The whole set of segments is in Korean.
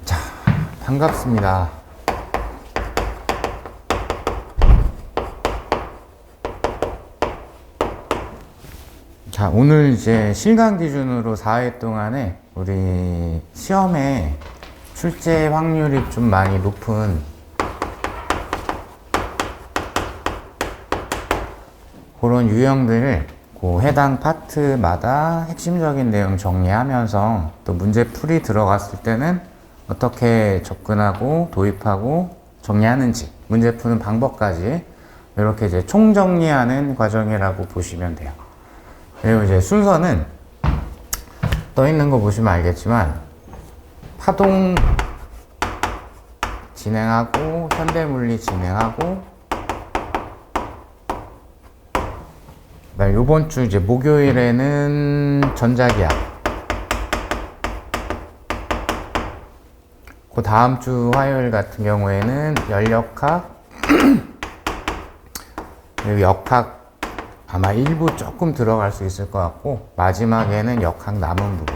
자, 반갑습니다. 자, 오늘 이제 실강 기준으로 4회 동안에 우리 시험에 출제 확률이 좀 많이 높은 그런 유형들을 그 해당 파트마다 핵심적인 내용 정리하면서 또 문제풀이 들어갔을 때는 어떻게 접근하고 도입하고 정리하는지, 문제 푸는 방법까지 이렇게 이제 총정리하는 과정이라고 보시면 돼요. 그리고 이제 순서는 떠 있는 거 보시면 알겠지만 파동 진행하고 현대물리 진행하고 요번 주 이제 목요일에는 전자기학, 그 다음 주 화요일 같은 경우에는 연력학 그리고 역학 아마 일부 조금 들어갈 수 있을 것 같고, 마지막에는 역학 남은 부분.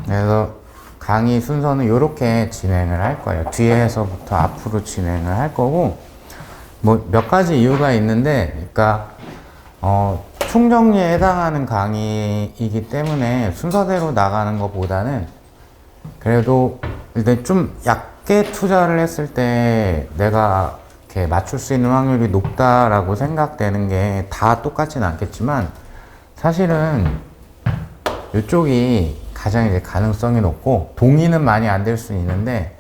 그래서 강의 순서는 이렇게 진행을 할 거예요. 뒤에서부터 앞으로 진행을 할 거고, 뭐 몇 가지 이유가 있는데, 그러니까 총정리에 해당하는 강의이기 때문에 순서대로 나가는 것보다는 그래도 일단 좀 얕게 투자를 했을 때 내가 이렇게 맞출 수 있는 확률이 높다라고 생각되는 게 다 똑같진 않겠지만, 사실은 이쪽이 가장 이제 가능성이 높고 동의는 많이 안 될 수 있는데,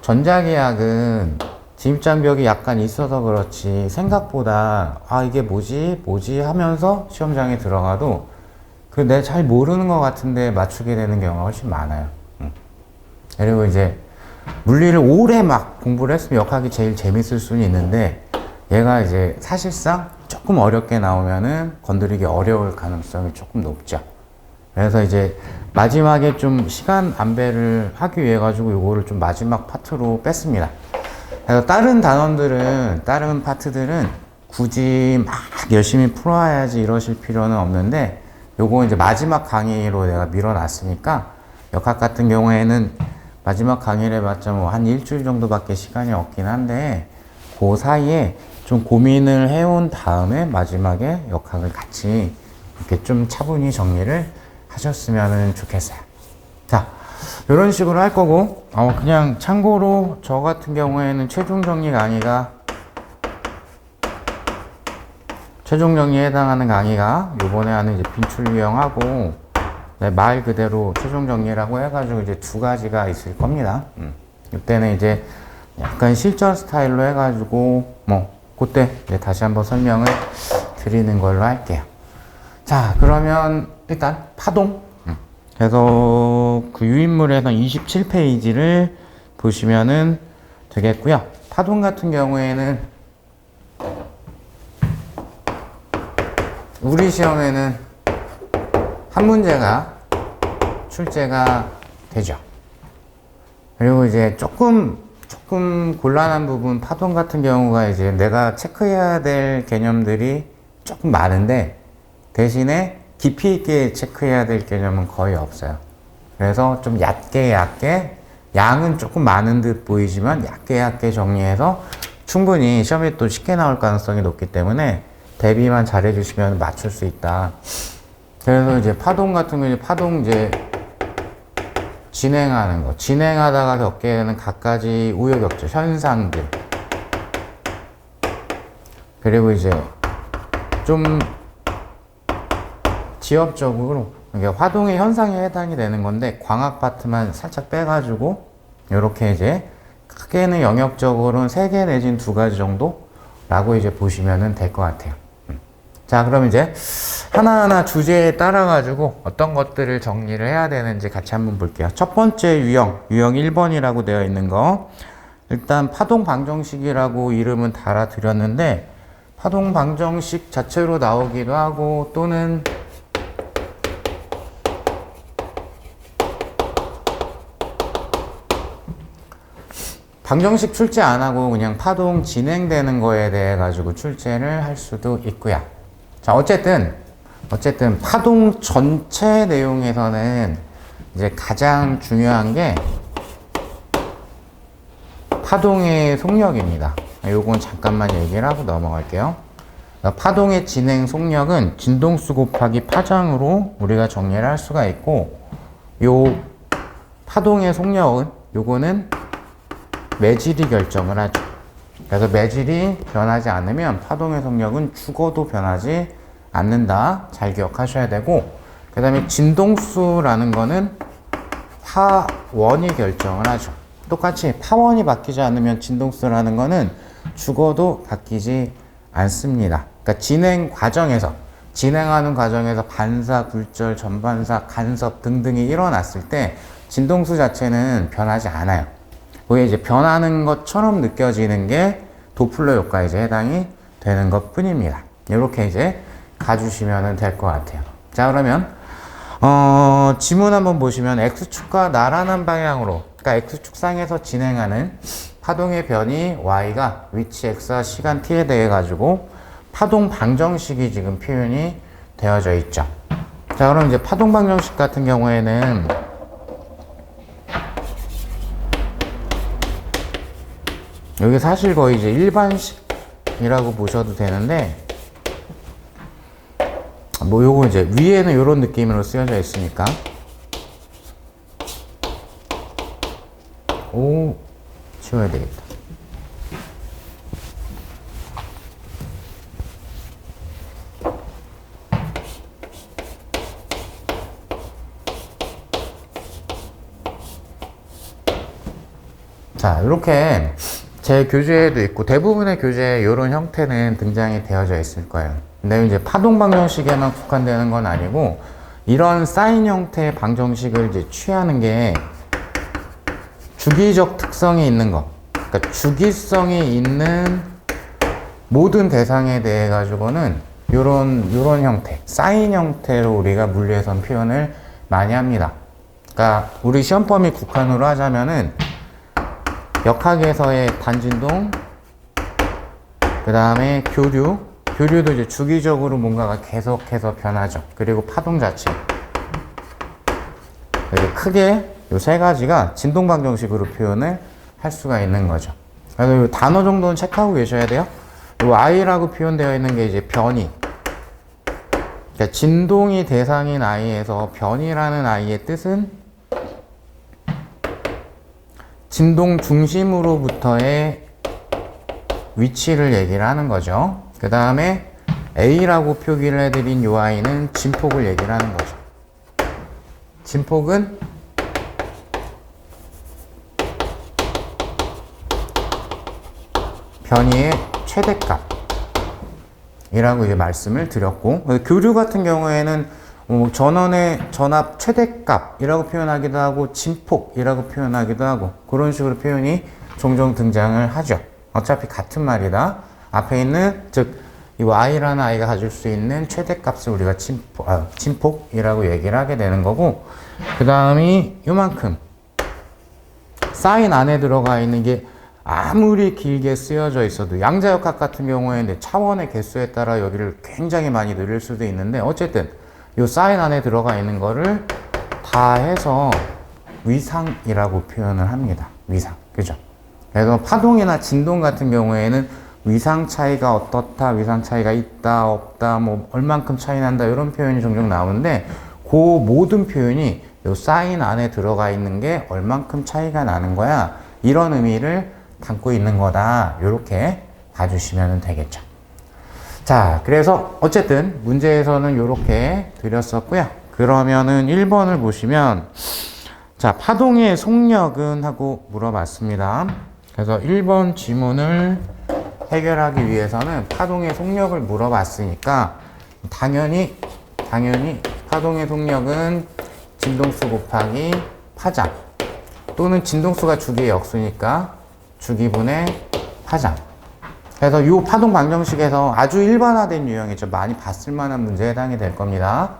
전자계약은 진입장벽이 약간 있어서 그렇지 생각보다 이게 뭐지 하면서 시험장에 들어가도 내가 잘 모르는 것 같은데 맞추게 되는 경우가 훨씬 많아요. 그리고 이제 물리를 오래 막 공부를 했으면 역학이 제일 재밌을 수는 있는데, 얘가 이제 사실상 조금 어렵게 나오면은 건드리기 어려울 가능성이 조금 높죠. 그래서 이제 마지막에 좀 시간 안배를 하기 위해 가지고 요거를 좀 마지막 파트로 뺐습니다. 그래서 다른 단원들은, 다른 파트들은 굳이 막 열심히 풀어야지 이러실 필요는 없는데, 요거 이제 마지막 강의로 내가 밀어놨으니까, 역학 같은 경우에는 마지막 강의를 해봤자 뭐 한 일주일 정도밖에 시간이 없긴 한데, 그 사이에 좀 고민을 해온 다음에 마지막에 역학을 같이 이렇게 좀 차분히 정리를 하셨으면 좋겠어요. 자, 이런 식으로 할 거고, 그냥 참고로 저 같은 경우에는 최종 정리에 해당하는 강의가 요번에 하는 이제 빈출 유형하고, 말 그대로 최종 정리라고 해가지고 이제 두 가지가 있을 겁니다. 이때는 이제 약간 실전 스타일로 해가지고 그때 이제 다시 한번 설명을 드리는 걸로 할게요. 자, 그러면 일단 파동. 그래서 그 유인물에서 27페이지를 보시면은 되겠고요. 파동 같은 경우에는 우리 시험에는 한 문제가 출제가 되죠. 그리고 이제 조금 곤란한 부분, 파동 같은 경우가 이제 내가 체크해야 될 개념들이 조금 많은데, 대신에 깊이 있게 체크해야 될 개념은 거의 없어요. 그래서 좀 얕게 양은 조금 많은 듯 보이지만 얕게 정리해서 충분히 시험에 또 쉽게 나올 가능성이 높기 때문에 대비만 잘 해주시면 맞출 수 있다. 그래서 이제 파동 같은 경우에 파동 이제 진행하는 거, 진행하다가 겪게 되는 갖가지 우여곡절, 현상들. 그리고 이제 좀 지엽적으로, 그러니까 화동의 현상에 해당이 되는 건데, 광학 파트만 살짝 빼가지고, 이렇게 이제 크게는 영역적으로는 3개 내지는 2가지 정도라고 이제 보시면 될 것 같아요. 자, 그럼 이제 하나하나 주제에 따라가지고 어떤 것들을 정리를 해야 되는지 같이 한번 볼게요. 첫 번째 유형 1번이라고 되어 있는 거. 일단 파동 방정식이라고 이름은 달아드렸는데, 파동 방정식 자체로 나오기도 하고, 또는 방정식 출제 안 하고 그냥 파동 진행되는 거에 대해 가지고 출제를 할 수도 있고요. 자, 어쨌든 파동 전체 내용에서는 이제 가장 중요한 게 파동의 속력입니다. 요건 잠깐만 얘기를 하고 넘어갈게요. 파동의 진행 속력은 진동수 곱하기 파장으로 우리가 정리를 할 수가 있고, 요 파동의 속력은 요거는 매질이 결정을 하죠. 그래서 매질이 변하지 않으면 파동의 속력은 죽어도 변하지 않는다. 잘 기억하셔야 되고, 그 다음에 진동수라는 거는 파원이 결정을 하죠. 똑같이 파원이 바뀌지 않으면 진동수라는 거는 죽어도 바뀌지 않습니다. 그러니까 진행하는 과정에서 반사, 굴절, 전반사, 간섭 등등이 일어났을 때 진동수 자체는 변하지 않아요. 그게 이제 변하는 것처럼 느껴지는 게 도플러 효과에 이제 해당이 되는 것 뿐입니다. 이렇게 이제 가주시면 될 것 같아요. 자, 그러면 지문 한번 보시면 X축과 나란한 방향으로, 그러니까 X축상에서 진행하는 파동의 변이 Y가 위치 X와 시간 T에 대해 가지고 파동 방정식이 지금 표현이 되어져 있죠. 자, 그럼 이제 파동 방정식 같은 경우에는 여기 사실 거의 이제 일반식이라고 보셔도 되는데, 뭐 요거 이제 위에는 요런 느낌으로 쓰여져 있으니까, 치워야 되겠다. 자, 이렇게 제 교재에도 있고 대부분의 교재에 이런 형태는 등장이 되어져 있을 거예요. 근데 이제 파동 방정식에만 국한되는 건 아니고, 이런 사인 형태의 방정식을 이제 취하는 게 주기적 특성이 있는 거, 그러니까 주기성이 있는 모든 대상에 대해 가지고는 요런 형태, 사인 형태로 우리가 물리에선 표현을 많이 합니다. 그러니까 우리 시험 범위 국한으로 하자면은 역학에서의 단진동, 그 다음에 교류도 이제 주기적으로 뭔가가 계속해서 변하죠. 그리고 파동 자체. 크게 이 세 가지가 진동 방정식으로 표현을 할 수가 있는 거죠. 그래서 이 단어 정도는 체크하고 계셔야 돼요. 이 I라고 표현되어 있는 게 이제 변이. 그러니까 진동이 대상인 I에서 변이라는 I의 뜻은 진동 중심으로부터의 위치를 얘기를 하는 거죠. 그 다음에 A라고 표기를 해드린 요 I는 진폭을 얘기를 하는 거죠. 진폭은 변이의 최대값이라고 이제 말씀을 드렸고, 교류 같은 경우에는 전압 최대값이라고 표현하기도 하고 진폭이라고 표현하기도 하고 그런 식으로 표현이 종종 등장을 하죠. 어차피 같은 말이다. 앞에 있는 즉 이 Y라는 I가 가질 수 있는 최대값을 우리가 진폭이라고 얘기를 하게 되는 거고, 그 다음이 요만큼 사인 안에 들어가 있는 게 아무리 길게 쓰여져 있어도 양자역학 같은 경우에는 차원의 개수에 따라 여기를 굉장히 많이 늘릴 수도 있는데, 어쨌든 요 사인 안에 들어가 있는 거를 다 해서 위상이라고 표현을 합니다. 위상. 그죠? 그래서 파동이나 진동 같은 경우에는 위상 차이가 어떻다, 위상 차이가 있다, 없다, 뭐 얼만큼 차이 난다 이런 표현이 종종 나오는데, 그 모든 표현이 요 사인 안에 들어가 있는 게 얼만큼 차이가 나는 거야, 이런 의미를 담고 있는 거다. 이렇게 봐주시면 되겠죠. 자, 그래서 어쨌든 문제에서는 이렇게 드렸었고요. 그러면은 1번을 보시면, 자, 파동의 속력은 하고 물어봤습니다. 그래서 1번 지문을 해결하기 위해서는 파동의 속력을 물어봤으니까 당연히 파동의 속력은 진동수 곱하기 파장, 또는 진동수가 주기의 역수니까 주기분의 파장. 그래서 이 파동 방정식에서 아주 일반화된 유형이죠. 많이 봤을 만한 문제에 해당이 될 겁니다.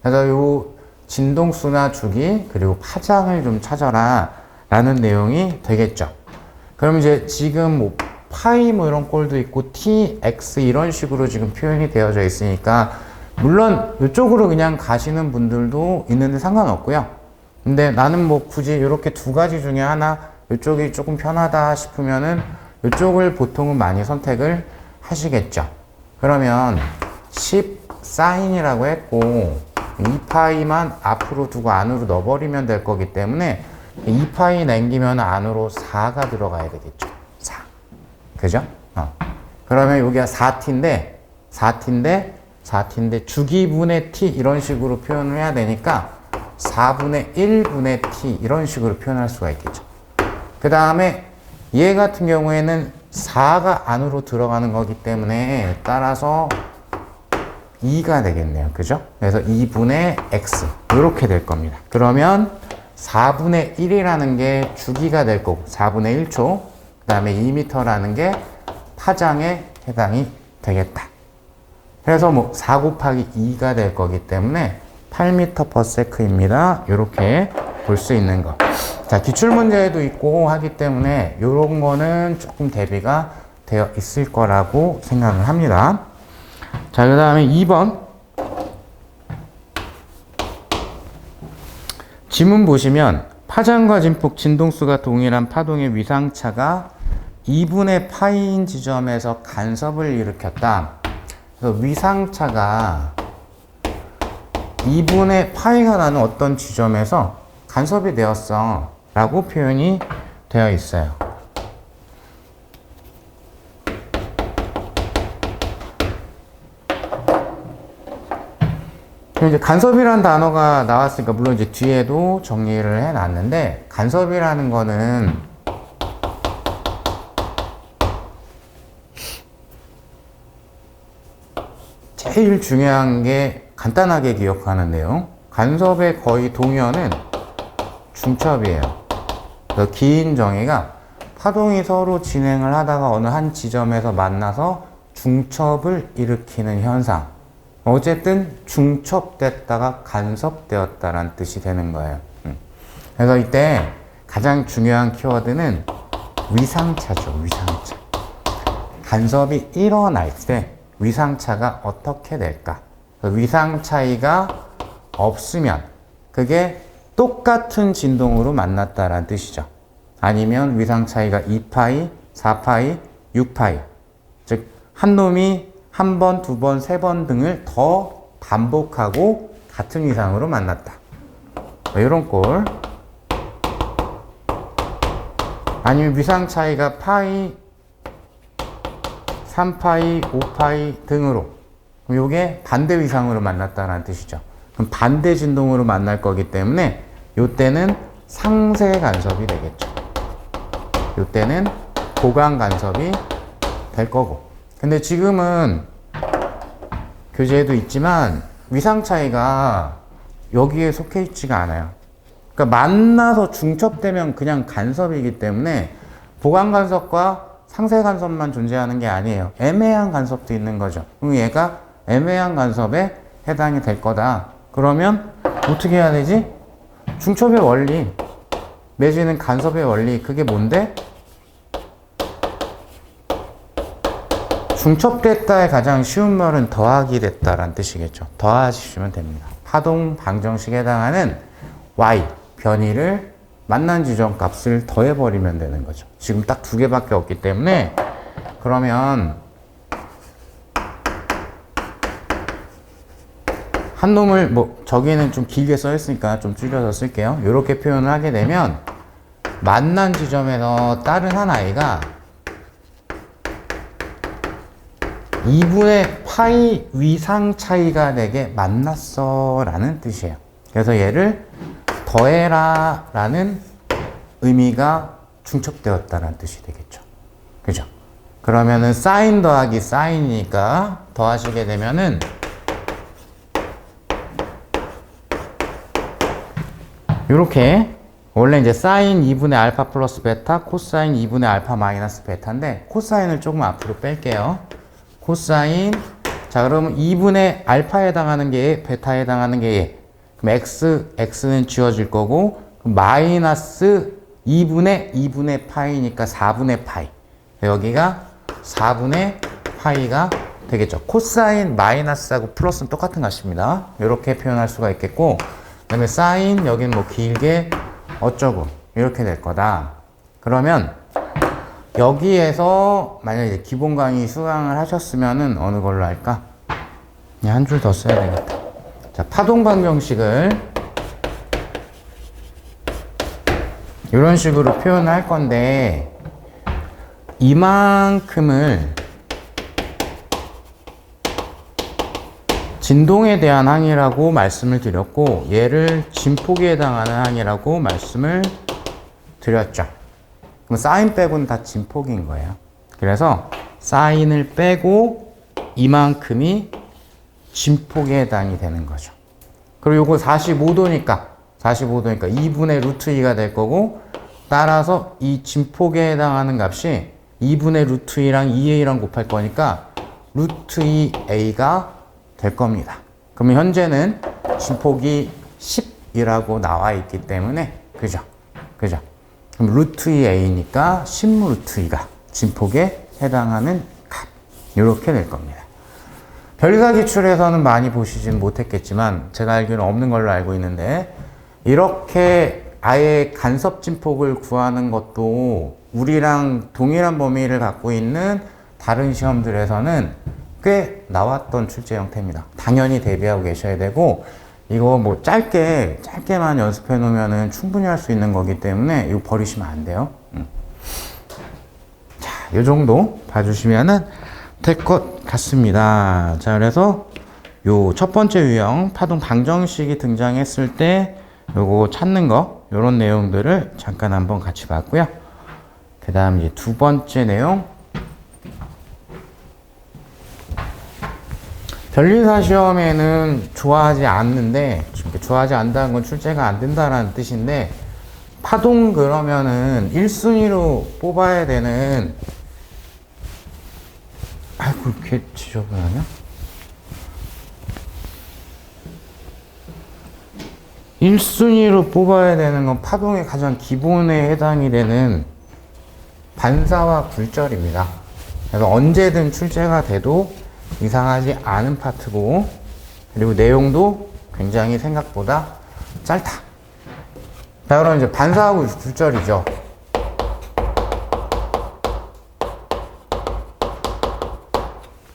그래서 이 진동수나 주기 그리고 파장을 좀 찾아라 라는 내용이 되겠죠. 그럼 이제 지금 뭐 파이 뭐 이런 꼴도 있고 t, x 이런 식으로 지금 표현이 되어져 있으니까 물론 이쪽으로 그냥 가시는 분들도 있는데 상관없고요. 근데 나는 뭐 굳이 이렇게 두 가지 중에 하나 이쪽이 조금 편하다 싶으면은 이쪽을 보통은 많이 선택을 하시겠죠. 그러면 10 사인이라고 했고 2파이만 앞으로 두고 안으로 넣어버리면 될 거기 때문에 2파이 남기면 안으로 4가 들어가야 되겠죠. 4. 그죠? 그러면 여기가 4t인데 주기분의 t 이런 식으로 표현을 해야 되니까 4분의 1분의 t 이런 식으로 표현할 수가 있겠죠. 그 다음에 얘 같은 경우에는 4가 안으로 들어가는 거기 때문에 따라서 2가 되겠네요. 그죠? 그래서 2분의 x 이렇게 될 겁니다. 그러면 4분의 1이라는 게 주기가 될 거고 4분의 1초 그 다음에 2m라는 게 파장에 해당이 되겠다. 그래서 뭐 4 곱하기 2가 될 거기 때문에 8m/s입니다. 이렇게 볼 수 있는 거. 자, 기출문제에도 있고 하기 때문에 이런 거는 조금 대비가 되어 있을 거라고 생각을 합니다. 자, 그 다음에 2번. 지문 보시면 파장과 진폭, 진동수가 동일한 파동의 위상차가 2분의 파이인 지점에서 간섭을 일으켰다. 그래서 위상차가 2분의 파이가 나는 어떤 지점에서 간섭이 되었어 라고 표현이 되어 있어요. 이제 간섭이라는 단어가 나왔으니까 물론 이제 뒤에도 정리를 해 놨는데 간섭이라는 거는 제일 중요한 게 간단하게 기억하는 내용. 간섭의 거의 동의어는 중첩이에요. 그래서 긴 정의가 파동이 서로 진행을 하다가 어느 한 지점에서 만나서 중첩을 일으키는 현상. 어쨌든 중첩됐다가 간섭되었다라는 뜻이 되는 거예요. 그래서 이때 가장 중요한 키워드는 위상차죠. 위상차. 간섭이 일어날 때 위상차가 어떻게 될까? 위상 차이가 없으면 그게 똑같은 진동으로 만났다라는 뜻이죠. 아니면 위상 차이가 2파이, 4파이, 6파이. 즉, 한 놈이 한 번, 두 번, 세 번 등을 더 반복하고 같은 위상으로 만났다. 이런 꼴. 아니면 위상 차이가 파이, 3파이, 5파이 등으로. 그럼 이게 반대 위상으로 만났다는 뜻이죠. 그럼 반대 진동으로 만날 거기 때문에 이때는 상세 간섭이 되겠죠. 이때는 고강 간섭이 될 거고. 근데 지금은 교재에도 있지만 위상 차이가 여기에 속해 있지가 않아요. 그러니까 만나서 중첩되면 그냥 간섭이기 때문에 보강 간섭과 상세 간섭만 존재하는 게 아니에요. 애매한 간섭도 있는 거죠. 그럼 얘가 애매한 간섭에 해당이 될 거다. 그러면 어떻게 해야 되지? 중첩의 원리 내지는 간섭의 원리, 그게 뭔데? 중첩됐다의 가장 쉬운 말은 더하기 됐다라는 뜻이겠죠. 더하시면 됩니다. 파동 방정식에 해당하는 y 변이를 만난 지점 값을 더해버리면 되는 거죠. 지금 딱 두 개밖에 없기 때문에 그러면 한 놈을 뭐 저기는 좀 길게 써 있으니까 좀 줄여서 쓸게요. 이렇게 표현을 하게 되면 만난 지점에서 다른 한 아이가 2분의 파이 위상 차이가 되게 만났어 라는 뜻이에요. 그래서 얘를 더해라 라는 의미가 중첩되었다는 뜻이 되겠죠. 그죠? 그러면은 사인 더하기 사인이니까 더하시게 되면은 이렇게 원래 이제 사인 2분의 알파 플러스 베타, 코사인 2분의 알파 마이너스 베타인데 코사인을 조금 앞으로 뺄게요. 코사인, 자 그러면 2분의 알파에 해당하는 게 얘, 베타에 해당하는 게 얘. 그럼 x는 지워질 거고 마이너스 2분의 파이니까 4분의 파이. 여기가 4분의 파이가 되겠죠. 코사인 마이너스하고 플러스는 똑같은 값입니다. 이렇게 표현할 수가 있겠고, 그 다음에 사인, 여기는 뭐 길게 어쩌고 이렇게 될 거다. 그러면 여기에서 만약에 기본 강의 수강을 하셨으면은 어느 걸로 할까? 그냥 한 줄 더 써야 되겠다. 자, 파동 방정식을 이런 식으로 표현할 건데, 이만큼을 진동에 대한 항이라고 말씀을 드렸고, 얘를 진폭에 해당하는 항이라고 말씀을 드렸죠. 그럼 사인 빼고는 다 진폭인 거예요. 그래서 사인을 빼고 이만큼이 진폭에 해당이 되는 거죠. 그리고 요거 45도니까 2분의 루트 2가 될 거고, 따라서 이 진폭에 해당하는 값이 2분의 루트 2랑 2a랑 곱할 거니까 루트 2a가 될 겁니다. 그러면 현재는 진폭이 10이라고 나와 있기 때문에, 그죠? 그럼 루트 2a니까 10 루트 2가 진폭에 해당하는 값. 이렇게 될 겁니다. 별리사 기출에서는 많이 보시진 못했겠지만, 제가 알기로는 없는 걸로 알고 있는데, 이렇게 아예 간섭 진폭을 구하는 것도 우리랑 동일한 범위를 갖고 있는 다른 시험들에서는 꽤 나왔던 출제 형태입니다. 당연히 대비하고 계셔야 되고, 이거 뭐 짧게만 연습해 놓으면은 충분히 할 수 있는 거기 때문에 이거 버리시면 안 돼요. 자, 요 정도 봐주시면은 될 것 같습니다. 자, 그래서 요 첫 번째 유형 파동 방정식이 등장했을 때 요거 찾는 거, 요런 내용들을 잠깐 한번 같이 봤고요. 그 다음 이제 두 번째 내용, 변리사 시험에는 좋아하지 않는데, 좋아하지 않는다는 건 출제가 안 된다라는 뜻인데, 파동 그러면은 1순위로 뽑아야 되는, 아이고, 이렇게 지저분하냐? 1순위로 뽑아야 되는 건 파동의 가장 기본에 해당이 되는 반사와 굴절입니다. 그래서 언제든 출제가 돼도 이상하지 않은 파트고, 그리고 내용도 굉장히 생각보다 짧다. 자, 그럼 이제 반사하고 굴절이죠.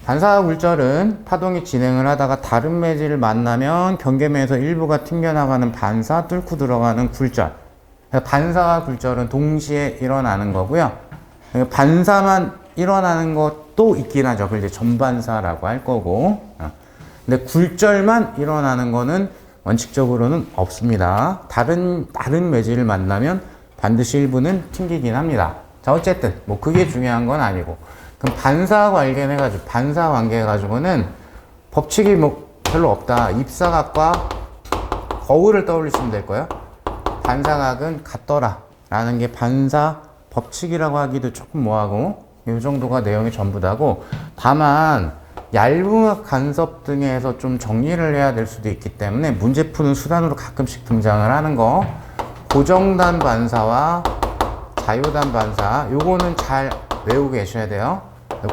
반사와 굴절은 파동이 진행을 하다가 다른 매질을 만나면 경계면에서 일부가 튕겨나가는 반사, 뚫고 들어가는 굴절. 반사와 굴절은 동시에 일어나는 거고요. 반사만 일어나는 것도 있긴 하죠. 그걸 이제 전반사라고 할 거고. 근데 굴절만 일어나는 거는 원칙적으로는 없습니다. 다른 매질을 만나면 반드시 일부는 튕기긴 합니다. 자, 어쨌든 뭐 그게 중요한 건 아니고, 그럼 반사 관계 해가지고는 법칙이 뭐 별로 없다. 입사각과 거울을 떠올리시면 될 거예요. 반사각은 같더라 라는 게 반사 법칙이라고 하기도 조금 뭐하고, 이 정도가 내용이 전부다고. 다만 얇은 간섭 등에서 좀 정리를 해야 될 수도 있기 때문에 문제 푸는 수단으로 가끔씩 등장을 하는 거, 고정단 반사와 자유단 반사, 요거는 잘 외우고 계셔야 돼요.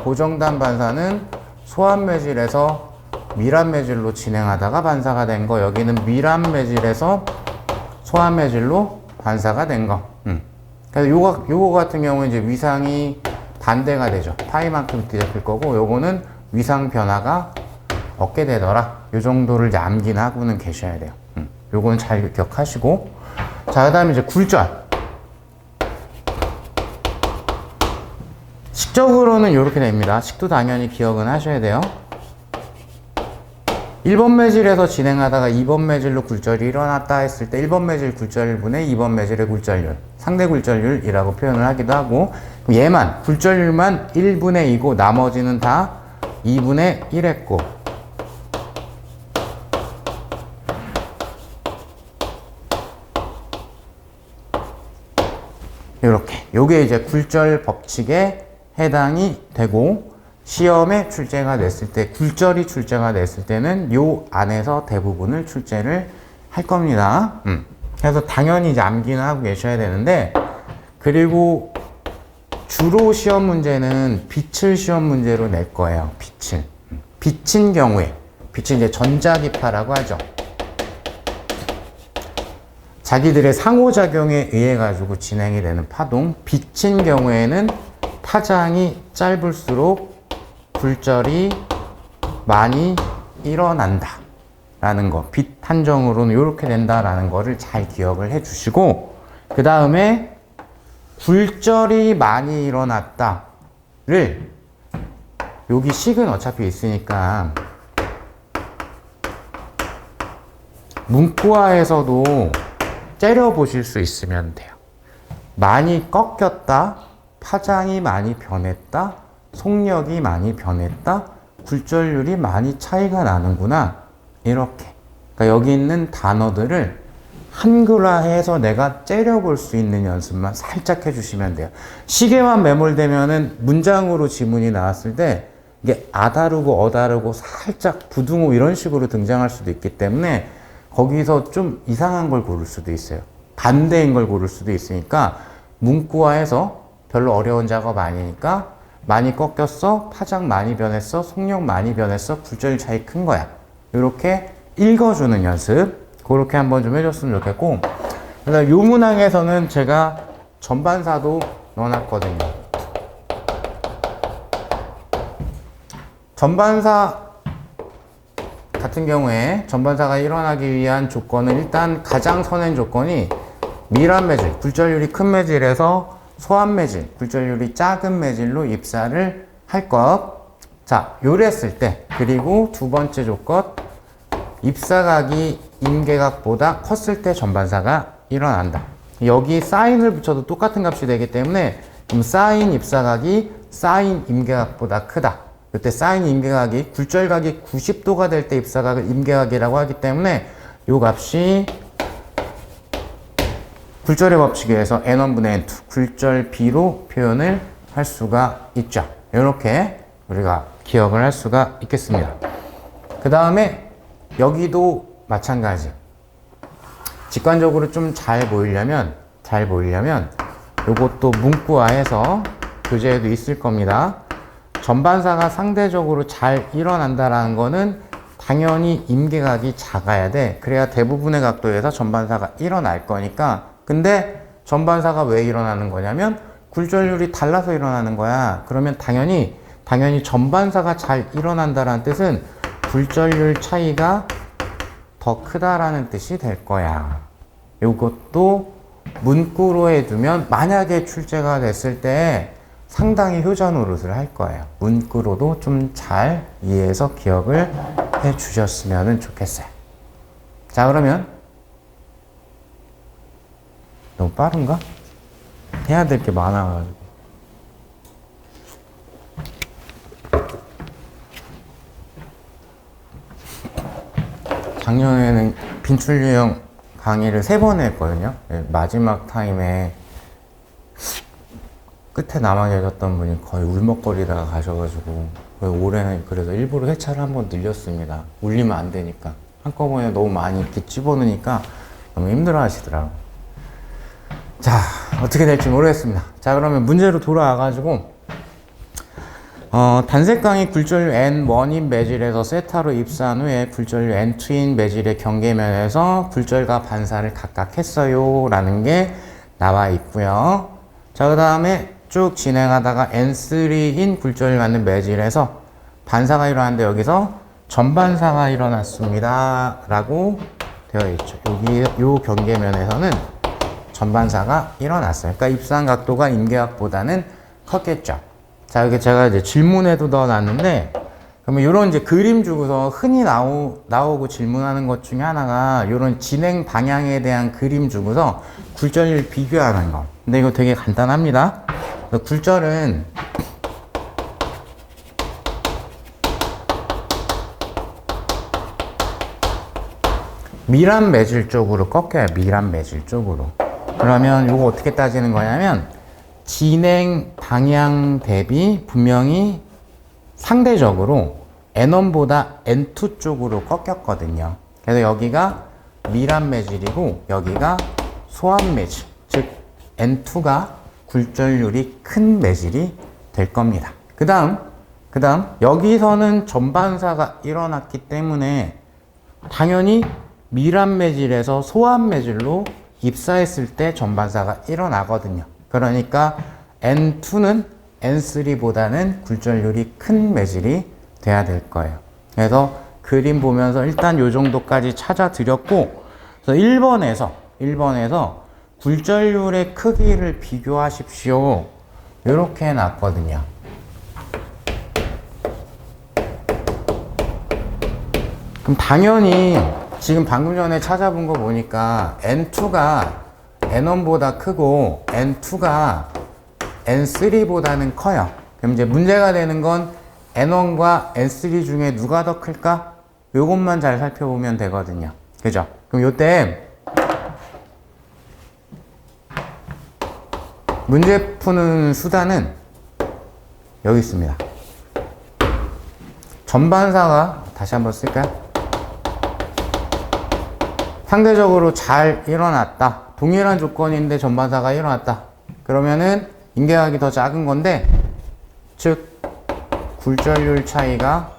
고정단 반사는 소한 매질에서 밀한 매질로 진행하다가 반사가 된 거, 여기는 밀한 매질에서 소한 매질로 반사가 된 거. 그래서 요거 같은 경우는 이제 위상이 반대가 되죠. 파이만큼 뒤잡힐 거고, 요거는 위상 변화가 없게 되더라. 요 정도를 이제 암기하고는 계셔야 돼요. 요거는 잘 기억하시고. 자, 그 다음에 이제 굴절. 식적으로는 이렇게 됩니다. 식도 당연히 기억은 하셔야 돼요. 1번 매질에서 진행하다가 2번 매질로 굴절이 일어났다 했을 때 1번 매질 굴절분의 2번 매질의 굴절률, 상대 굴절률이라고 표현을 하기도 하고, 얘만 굴절률만 1분의 2고 나머지는 다 2분의 1 했고, 이렇게 요게 이제 굴절 법칙에 해당이 되고, 시험에 출제가 됐을 때, 굴절이 출제가 됐을 때는 요 안에서 대부분을 출제를 할 겁니다. 그래서 당연히 이제 암기는 하고 계셔야 되는데, 그리고 주로 시험 문제는 빛을 시험 문제로 낼 거예요. 빛을. 빛인 경우에, 빛이 이제 전자기파라고 하죠. 자기들의 상호작용에 의해 가지고 진행이 되는 파동. 빛인 경우에는 파장이 짧을수록 굴절이 많이 일어난다 라는 거. 빛 한정으로는 이렇게 된다라는 거를 잘 기억을 해 주시고, 그 다음에 굴절이 많이 일어났다를, 여기 식은 어차피 있으니까 문구화에서도 째려 보실 수 있으면 돼요. 많이 꺾였다, 파장이 많이 변했다, 속력이 많이 변했다, 굴절률이 많이 차이가 나는구나. 이렇게. 그러니까 여기 있는 단어들을 한글화해서 내가 째려볼 수 있는 연습만 살짝 해주시면 돼요. 시계만 매몰되면은 문장으로 지문이 나왔을 때 이게 아다르고 어다르고 살짝 부등호 이런 식으로 등장할 수도 있기 때문에 거기서 좀 이상한 걸 고를 수도 있어요. 반대인 걸 고를 수도 있으니까 문구화해서 별로 어려운 작업 아니니까 많이 꺾였어, 파장 많이 변했어, 속력 많이 변했어, 굴절 차이 큰 거야. 이렇게 읽어주는 연습, 그렇게 한번 좀 해줬으면 좋겠고, 그다음 요 문항에서는 제가 전반사도 넣어놨거든요. 전반사 같은 경우에 전반사가 일어나기 위한 조건은 일단 가장 선행 조건이 밀환 매질, 굴절률이 큰 매질에서 소환 매질, 굴절률이 작은 매질로 입사를 할 것. 자, 요랬을 때, 그리고 두 번째 조건, 입사각이 임계각보다 컸을 때 전반사가 일어난다. 여기 사인을 붙여도 똑같은 값이 되기 때문에 그럼 사인 입사각이 사인 임계각보다 크다. 그때 사인 임계각이 굴절각이 90도가 될 때 입사각을 임계각이라고 하기 때문에 요 값이 굴절의 법칙에 의해서 n1분의 n2 굴절 b로 표현을 할 수가 있죠. 이렇게 우리가 기억을 할 수가 있겠습니다. 그 다음에 여기도 마찬가지. 직관적으로 좀 잘 보이려면 요것도 문구화해서 교재에도 있을 겁니다. 전반사가 상대적으로 잘 일어난다라는 거는 당연히 임계각이 작아야 돼. 그래야 대부분의 각도에서 전반사가 일어날 거니까. 근데 전반사가 왜 일어나는 거냐면 굴절률이 달라서 일어나는 거야. 그러면 당연히 전반사가 잘 일어난다라는 뜻은 굴절률 차이가 더 크다라는 뜻이 될 거야. 이것도 문구로 해두면 만약에 출제가 됐을 때 상당히 효자 노릇을 할 거예요. 문구로도 좀 잘 이해해서 기억을 해 주셨으면 좋겠어요. 자, 그러면 너무 빠른가? 해야 될 게 많아가지고. 작년에는 빈출 유형 강의를 3번 했거든요. 마지막 타임에 끝에 남아 계셨던 분이 거의 울먹거리다가 가셔가지고 올해는 그래서 일부러 회차를 한번 늘렸습니다. 울리면 안 되니까. 한꺼번에 너무 많이 이렇게 집어넣으니까 너무 힘들어 하시더라고요. 자, 어떻게 될지 모르겠습니다. 자, 그러면 문제로 돌아와가지고 단색강이 굴절률 N1인 매질에서 세타로 입사한 후에 굴절률 N2인 매질의 경계면에서 굴절과 반사를 각각 했어요 라는 게 나와 있고요. 자, 그 다음에 쭉 진행하다가 N3인 굴절을 갖는 매질에서 반사가 일어났는데 여기서 전반사가 일어났습니다 라고 되어 있죠. 여기 요 경계면에서는 전반사가 일어났어요. 그러니까 입사한 각도가 임계각보다는 컸겠죠. 자, 여기 제가 이제 질문에도 넣어놨는데, 그러면 요런 이제 그림 주고서 흔히 나오고 질문하는 것 중에 하나가 요런 진행 방향에 대한 그림 주고서 굴절을 비교하는 거. 근데 이거 되게 간단합니다. 굴절은 밀환 매질 쪽으로 꺾여요. 밀환 매질 쪽으로. 그러면 요거 어떻게 따지는 거냐면 진행 방향 대비 분명히 상대적으로 N1보다 N2 쪽으로 꺾였거든요. 그래서 여기가 밀환 매질이고 여기가 소환 매질. 즉 N2가 굴절률이 큰 매질이 될 겁니다. 그 다음 여기서는 전반사가 일어났기 때문에 당연히 밀합 매질에서 소합 매질로 입사했을 때 전반사가 일어나거든요. 그러니까 N2는 N3보다는 굴절률이 큰 매질이 돼야 될 거예요. 그래서 그림 보면서 일단 요 정도까지 찾아드렸고, 그래서 1번에서 굴절률의 크기를 비교하십시오. 이렇게 해놨거든요. 그럼 당연히 지금 방금 전에 찾아본 거 보니까 N2가 N1보다 크고 N2가 N3보다는 커요. 그럼 이제 문제가 되는 건 N1과 N3 중에 누가 더 클까? 요것만 잘 살펴보면 되거든요. 그죠? 그럼 요때 문제 푸는 수단은 여기 있습니다. 전반사가 다시 한번 쓸까요? 상대적으로 잘 일어났다. 동일한 조건인데 전반사가 일어났다. 그러면은 임계각이 더 작은 건데, 즉 굴절률 차이가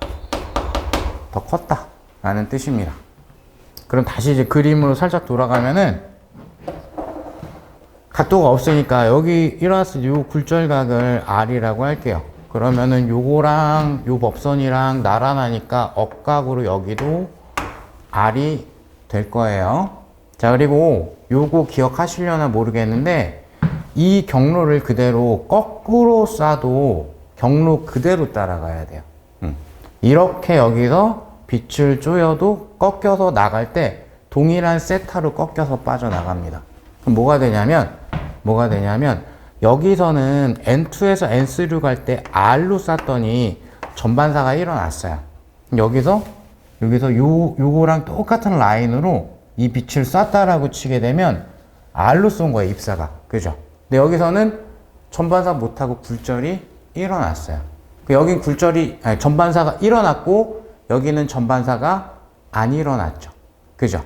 더 컸다 라는 뜻입니다. 그럼 다시 이제 그림으로 살짝 돌아가면은 각도가 없으니까 여기 일어났을 때 요 굴절각을 R이라고 할게요. 그러면은 요거랑 요 법선이랑 나란하니까 억각으로 여기도 R이 될 거예요. 자, 그리고 요거 기억하시려나 모르겠는데 이 경로를 그대로 거꾸로 쏴도 경로 그대로 따라가야 돼요. 이렇게 여기서 빛을 쪼여도 꺾여서 나갈 때 동일한 세타로 꺾여서 빠져나갑니다. 그럼 뭐가 되냐면 여기서는 N2에서 N3로 갈 때 R로 쐈더니 전반사가 일어났어요. 여기서 요거랑 똑같은 라인으로 이 빛을 쐈다라고 치게 되면 R로 쏜 거예요, 입사가. 그죠? 근데 여기서는 전반사 못하고 굴절이 일어났어요. 여긴 전반사가 일어났고 여기는 전반사가 안 일어났죠. 그죠?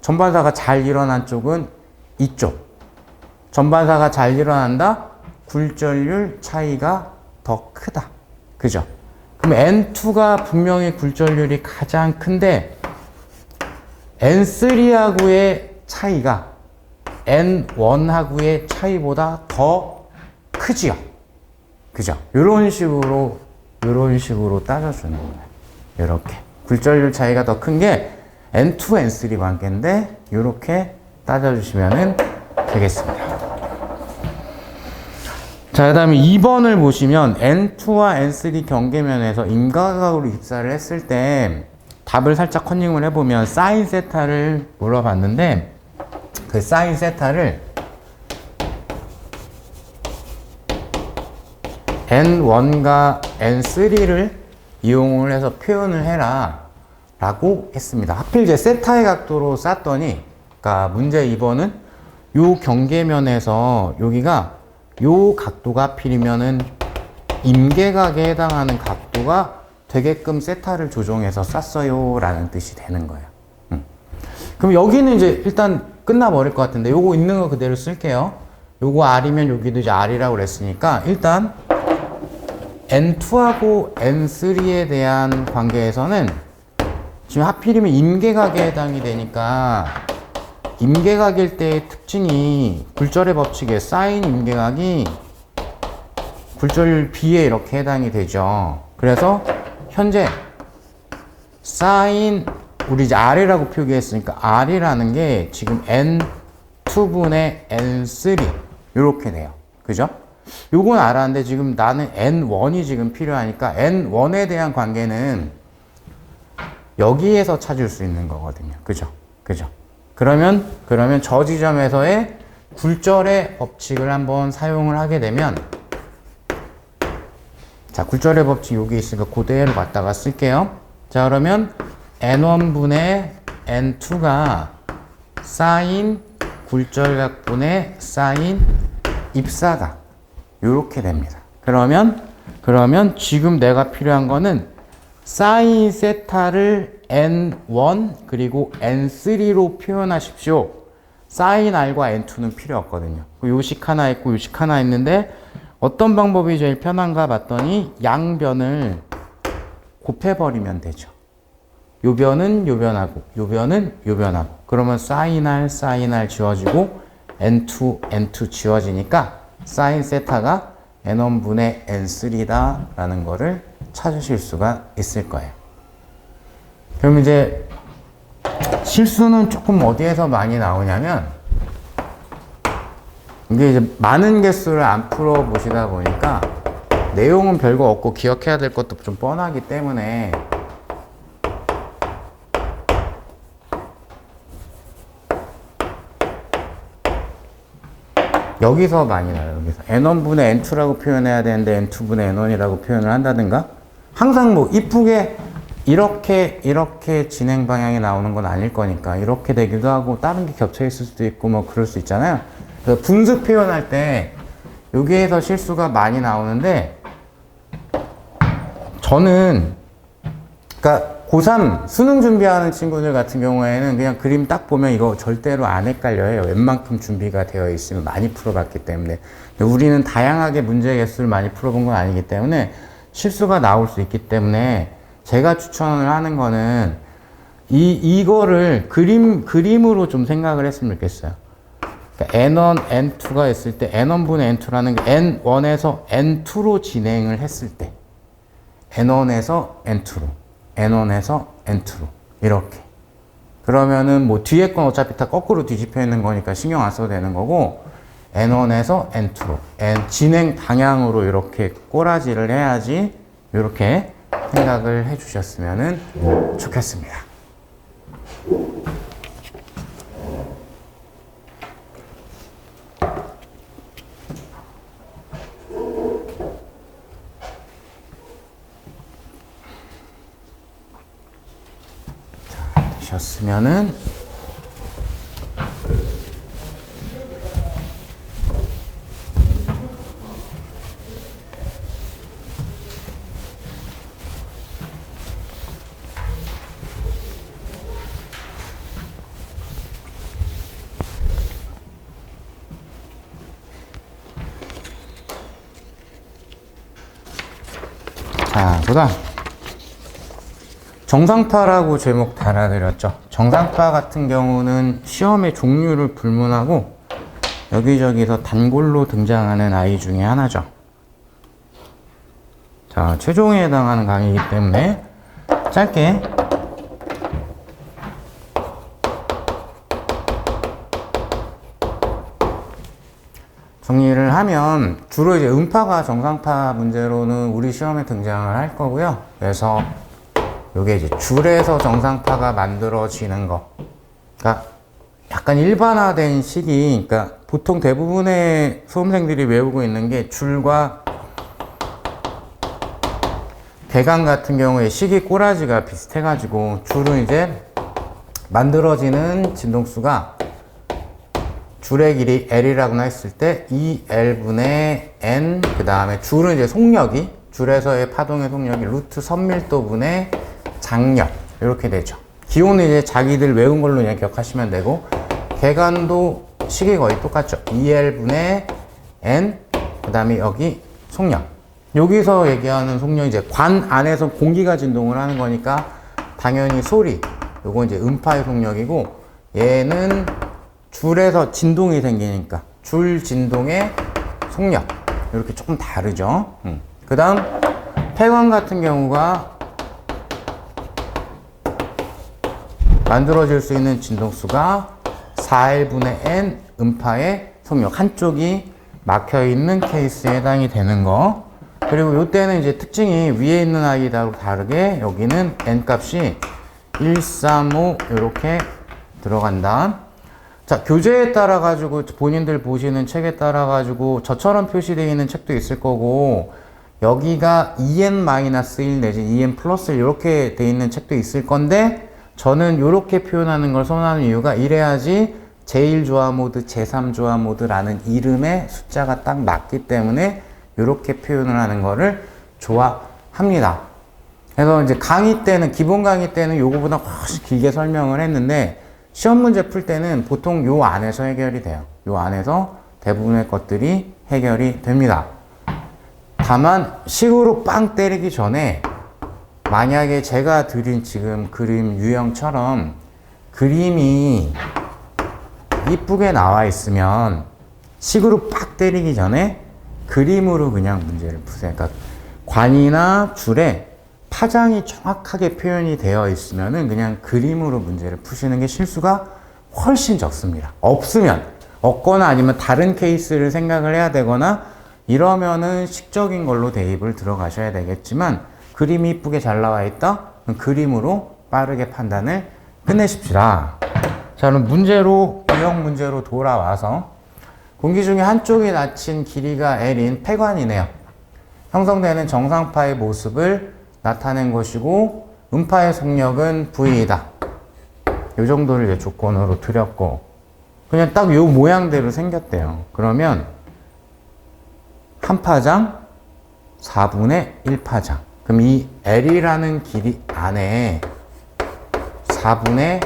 전반사가 잘 일어난 쪽은 이쪽. 전반사가 잘 일어난다? 굴절률 차이가 더 크다. 그죠? 그럼 N2가 분명히 굴절률이 가장 큰데 N3하고의 차이가 N1하고의 차이보다 더 크지요. 그죠? 요런 식으로 따져주는 거예요. 요렇게. 굴절률 차이가 더 큰 게 N2, N3 관계인데 요렇게 따져주시면 되겠습니다. 자, 그 다음에 2번을 보시면 N2와 N3 경계면에서 임각각으로 입사를 했을 때 답을 살짝 컨닝을 해보면 사인 세타를 물어봤는데 그 사인 세타를 N1과 N3를 이용을 해서 표현을 해라 라고 했습니다. 하필 이제 세타의 각도로 쌌더니, 그러니까 문제 2번은 요 경계면에서 여기가 요 각도가 하필이면은 임계각에 해당하는 각도가 되게끔 세타를 조정해서 쌌어요 라는 뜻이 되는 거예요. 그럼 여기는 이제 일단 끝나버릴 것 같은데 요거 있는 거 그대로 쓸게요. 요거 R이면 여기도 이제 R이라고 그랬으니까 일단 N2하고 N3에 대한 관계에서는 지금 하필이면 임계각에 해당이 되니까 임계각일 때의 특징이 굴절의 법칙에 사인 임계각이 굴절 B에 이렇게 해당이 되죠. 그래서 현재 사인 우리 이제 R이라고 표기했으니까 R이라는 게 지금 N2분의 N3 이렇게 돼요. 그죠? 요건 알았는데 지금 나는 N1이 지금 필요하니까 N1에 대한 관계는 여기에서 찾을 수 있는 거거든요. 그죠? 그러면 저 지점에서의 굴절의 법칙을 한번 사용을 하게 되면, 자, 굴절의 법칙 여기 있으니까 그대로 갖다가 쓸게요. 자, 그러면 N1분의 N2가 사인 굴절각분의 사인 입사각 요렇게 됩니다. 그러면 지금 내가 필요한 거는 사인 세타를 N1 그리고 N3로 표현하십시오 sin r과 n2는 필요 없거든요. 요식 하나 있고 요식 하나 있는데 어떤 방법이 제일 편한가 봤더니 양변을 곱해버리면 되죠. 요 변은 요 변하고 요 변은 요 변하고 그러면 sin r 지워지고 n2 지워지니까 sin 세타가 n1분의 n3다 라는 거를 찾으실 수가 있을 거예요. 그럼 이제 실수는 조금 어디에서 많이 나오냐면 이게 이제 많은 개수를 안 풀어 보시다 보니까 내용은 별거 없고 기억해야 될 것도 좀 뻔하기 때문에 여기서 많이 나요. 여기서 n1분의 n2라고 표현해야 되는데 n2분의 n1이라고 표현을 한다든가 항상 뭐 이쁘게 이렇게 진행 방향이 나오는 건 아닐 거니까 이렇게 되기도 하고 다른 게 겹쳐 있을 수도 있고 뭐 그럴 수 있잖아요. 그래서 분수 표현할 때 여기에서 실수가 많이 나오는데 저는 그러니까 고3 수능 준비하는 친구들 같은 경우에는 그냥 그림 딱 보면 이거 절대로 안 헷갈려요. 웬만큼 준비가 되어 있으면 많이 풀어봤기 때문에. 근데 우리는 다양하게 문제 개수를 많이 풀어본 건 아니기 때문에 실수가 나올 수 있기 때문에 제가 추천을 하는 거는 이거를 그림으로 좀 생각을 했으면 좋겠어요. 그러니까 N1, N2가 있을 때 N1분의 N2라는 게 N1에서 N2로 진행을 했을 때 N1에서 N2로 N1에서 N2로 이렇게 그러면은 뭐 뒤에 건 어차피 다 거꾸로 뒤집혀 있는 거니까 신경 안 써도 되는 거고 N1에서 N2로 진행 방향으로 이렇게 꼬라지를 해야지 이렇게 생각을 해 주셨으면 좋겠습니다. 자, 되셨으면은 자, 그다음 정상파라고 제목 달아드렸죠. 정상파 같은 경우는 시험의 종류를 불문하고 여기저기서 단골로 등장하는 아이 중에 하나죠. 자, 최종에 해당하는 강의이기 때문에 짧게 정리를 하면 주로 이제 음파가 정상파 문제로는 우리 시험에 등장을 할 거고요. 그래서 요게 이제 줄에서 정상파가 만들어지는 거. 그러니까 약간 일반화된 식이, 그러니까 보통 대부분의 수험생들이 외우고 있는 게 줄과 대강 같은 경우에 식이 꼬라지가 비슷해가지고 줄은 이제 만들어지는 진동수가 줄의 길이 L이라고나 했을 때 2L분의 N 그 다음에 줄은 이제 속력이 줄에서의 파동의 속력이 루트 선밀도분의 장력 이렇게 되죠. 기호는 이제 자기들 외운 걸로 그냥 기억하시면 되고 개간도 식이 거의 똑같죠. 2L분의 N 그 다음에 여기 속력 여기서 얘기하는 속력이 이제 관 안에서 공기가 진동을 하는 거니까 당연히 소리 요거 이제 음파의 속력이고 얘는 줄에서 진동이 생기니까 줄 진동의 속력 이렇게 조금 다르죠. 그 다음 폐관 같은 경우가 만들어질 수 있는 진동수가 4L분의 N 음파의 속력 한쪽이 막혀있는 케이스에 해당이 되는 거. 그리고 이때는 이제 특징이 위에 있는 아이하고 다르게 여기는 N 값이 1, 3, 5 이렇게 들어간다. 자, 교재에 따라 가지고 본인들 보시는 책에 따라 가지고 저처럼 표시되어 있는 책도 있을 거고 여기가 EN-1 내지 EN 플러스 이렇게 되어 있는 책도 있을 건데 저는 이렇게 표현하는 걸 선호하는 이유가 이래야지 제1조화 모드, 제3조화 모드라는 이름의 숫자가 딱 맞기 때문에 이렇게 표현을 하는 거를 좋아합니다. 그래서 이제 강의 때는 기본 강의 때는 요거보다 훨씬 길게 설명을 했는데 시험 문제 풀 때는 보통 요 안에서 해결이 돼요. 요 안에서 대부분의 것들이 해결이 됩니다. 다만 식으로 빵 때리기 전에 만약에 제가 드린 지금 그림 유형처럼 그림이 이쁘게 나와 있으면 식으로 빡 때리기 전에 그림으로 그냥 문제를 푸세요. 그러니까 관이나 줄에 파장이 정확하게 표현이 되어 있으면은 그냥 그림으로 문제를 푸시는 게 실수가 훨씬 적습니다. 없거나 아니면 다른 케이스를 생각을 해야 되거나 이러면은 식적인 걸로 대입을 들어가셔야 되겠지만 그림이 이쁘게 잘 나와 있다? 그럼 그림으로 빠르게 판단을 끝내십시다. 자, 그럼 유형 문제로 돌아와서 공기 중에 한쪽이 닫힌 길이가 L인 폐관이네요. 형성되는 정상파의 모습을 나타낸 것이고 음파의 속력은 V이다. 이 정도를 이제 조건으로 드렸고 그냥 딱 요 모양대로 생겼대요. 그러면 한 파장 4분의 1파장. 그럼 이 L이라는 길이 안에 4분의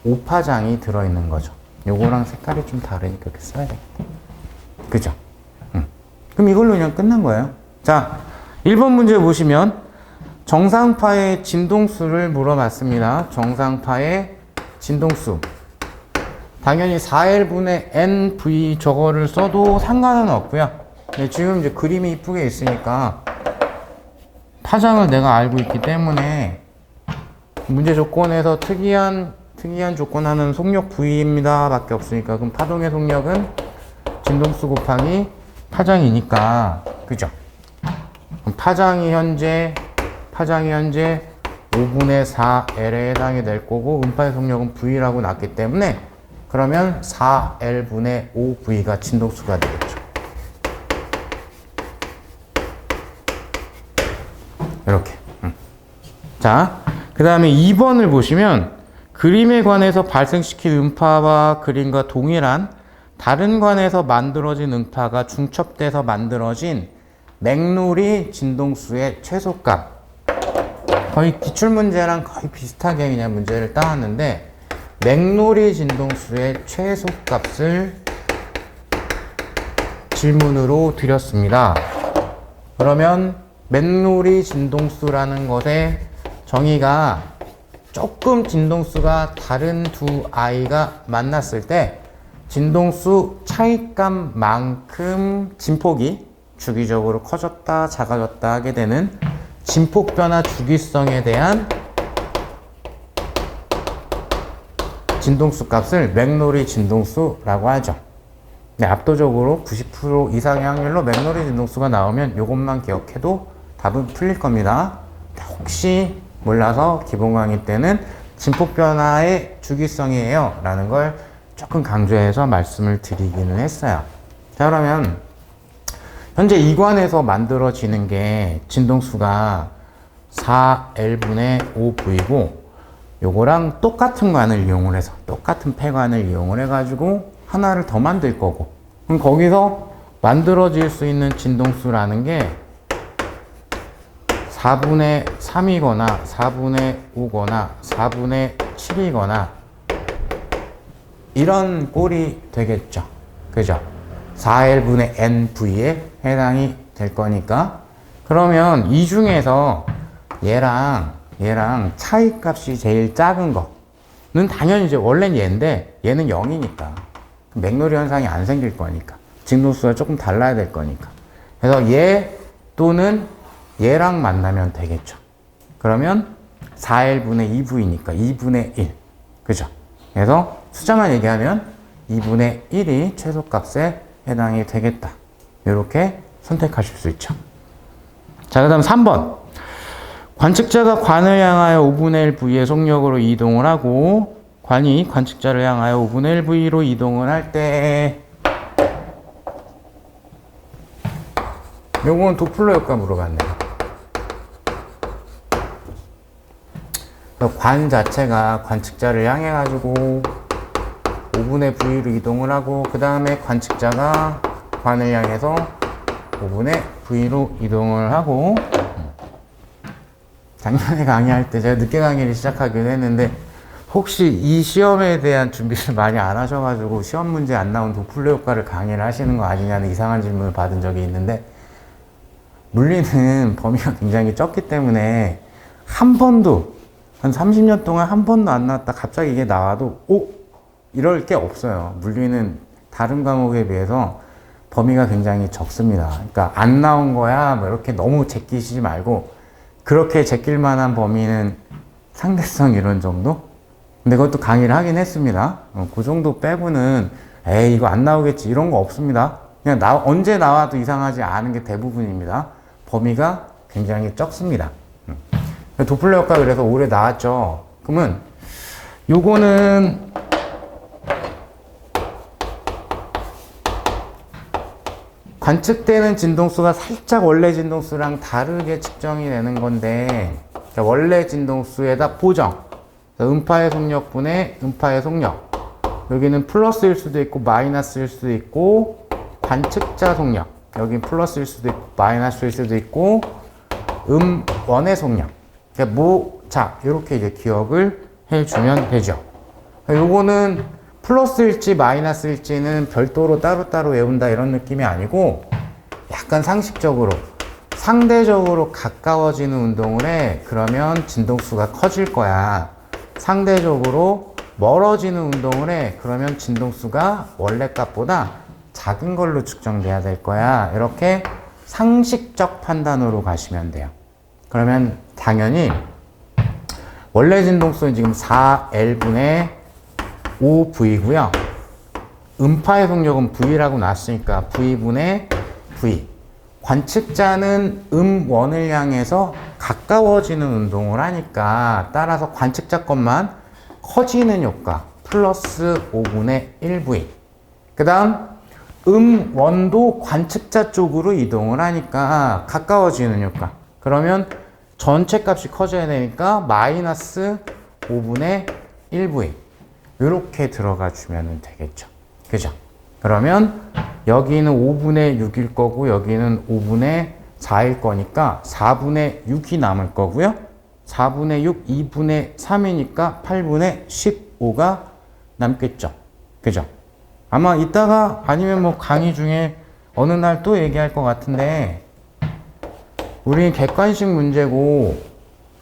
5파장이 들어있는 거죠. 요거랑 색깔이 좀 다르니까 이렇게 써야 되겠다. 그죠? 그럼 이걸로 그냥 끝난 거예요. 자, 1번 문제 보시면 정상파의 진동수를 물어봤습니다. 정상파의 진동수. 당연히 4L분의 NV 저거를 써도 상관은 없고요. 근데 지금 이제 그림이 이쁘게 있으니까 파장을 내가 알고 있기 때문에 문제 조건에서 특이한 조건하는 속력 V입니다 밖에 없으니까 그럼 파동의 속력은 진동수 곱하기 파장이니까 그죠? 그럼 파장이 현재 5분의 4L에 해당이 될 거고 음파의 속력은 V라고 났기 때문에 그러면 4L분의 5V가 진동수가 되겠죠. 이렇게. 자, 그 다음에 2번을 보시면 그림에 관해서 발생시킨 음파와 그림과 동일한 다른 관에서 만들어진 음파가 중첩돼서 만들어진 맥놀이 진동수의 최소값. 거의 기출문제랑 거의 비슷하게 그냥 문제를 따왔는데 맥놀이 진동수의 최소값을 질문으로 드렸습니다. 그러면 맥놀이 진동수라는 것의 정의가 조금 진동수가 다른 두 아이가 만났을 때 진동수 차이값만큼 진폭이 주기적으로 커졌다 작아졌다 하게 되는 진폭 변화 주기성에 대한 진동수 값을 맥놀이 진동수라고 하죠. 네, 압도적으로 90% 이상의 확률로 맥놀이 진동수가 나오면 이것만 기억해도 답은 풀릴 겁니다. 혹시 몰라서 기본 강의 때는 진폭 변화의 주기성이에요 라는 걸 조금 강조해서 말씀을 드리기는 했어요. 자, 그러면 현재 이관에서 만들어지는 게 진동수가 4L분의 5V고 요거랑 똑같은 관을 이용을 해서 똑같은 폐관을 이용을 해가지고 하나를 더 만들 거고 그럼 거기서 만들어질 수 있는 진동수라는 게 4분의 3이거나 4분의 5거나 4분의 7이거나 이런 꼴이 되겠죠. 그죠? 4L분의 NV에 해당이 될 거니까 그러면 이 중에서 얘랑 차이값이 제일 작은 거는 당연히 이제 원래는 얘인데 얘는 0이니까 맥놀이 현상이 안 생길 거니까 진동수가 조금 달라야 될 거니까 그래서 얘 또는 얘랑 만나면 되겠죠. 그러면 4L분의 2V니까 2분의 1 그죠? 그래서 숫자만 얘기하면 2분의 1이 최소값에 해당이 되겠다. 이렇게 선택하실 수 있죠. 자, 그 다음 3번. 관측자가 관을 향하여 5분의 1 V의 속력으로 이동을 하고 관이 관측자를 향하여 5분의 1 V로 이동을 할 때 요건 도플러 효과 물어봤네요. 관 자체가 관측자를 향해 가지고 5분의 V로 이동을 하고 그 다음에 관측자가 관을 향해서 5분의 V로 이동을 하고 작년에 강의할 때 제가 늦게 강의를 시작하기도 했는데 혹시 이 시험에 대한 준비를 많이 안 하셔가지고 시험 문제 안 나온 도플러 효과를 강의를 하시는 거 아니냐는 이상한 질문을 받은 적이 있는데, 물리는 범위가 굉장히 적기 때문에 한 번도, 한 30년 동안 한 번도 안 나왔다 갑자기 이게 나와도 이럴 게 없어요. 물리는 다른 과목에 비해서 범위가 굉장히 적습니다. 그러니까 안 나온 거야 뭐 이렇게 너무 제끼시지 말고, 그렇게 제낄 만한 범위는 상대성 이론 정도? 근데 그것도 강의를 하긴 했습니다. 그 정도 빼고는 에이 이거 안 나오겠지 이런 거 없습니다. 그냥 언제 나와도 이상하지 않은 게 대부분입니다. 범위가 굉장히 적습니다. 도플러 효과 그래서 올해 나왔죠. 그러면 요거는 관측되는 진동수가 살짝 원래 진동수랑 다르게 측정이 되는 건데, 원래 진동수에다 보정, 음파의 속력분의 음파의 속력, 여기는 플러스일 수도 있고 마이너스일 수도 있고, 관측자 속력, 여긴 플러스일 수도 있고 마이너스일 수도 있고, 원의 속력. 자, 이렇게 이제 기억을 해주면 되죠. 요거는 플러스일지 마이너스일지는 별도로 따로따로 외운다 이런 느낌이 아니고, 약간 상식적으로 상대적으로 가까워지는 운동을 해. 그러면 진동수가 커질 거야. 상대적으로 멀어지는 운동을 해. 그러면 진동수가 원래 값보다 작은 걸로 측정돼야 될 거야. 이렇게 상식적 판단으로 가시면 돼요. 그러면 당연히 원래 진동수는 지금 4L분의 5V고요. 음파의 속력은 V라고 놨으니까 V분의 V. 관측자는 원을 향해서 가까워지는 운동을 하니까 따라서 관측자 것만 커지는 효과 플러스 5분의 1V. 그 다음 원도 관측자 쪽으로 이동을 하니까 가까워지는 효과. 그러면 전체 값이 커져야 되니까 마이너스 5분의 1V. 이렇게 들어가 주면 되겠죠. 그죠? 그러면 여기는 5분의 6일 거고 여기는 5분의 4일 거니까 4분의 6이 남을 거고요. 4분의 6, 2분의 3이니까 8분의 15가 남겠죠. 그죠? 아마 이따가 아니면 뭐 강의 중에 어느 날 또 얘기할 것 같은데, 우리 객관식 문제고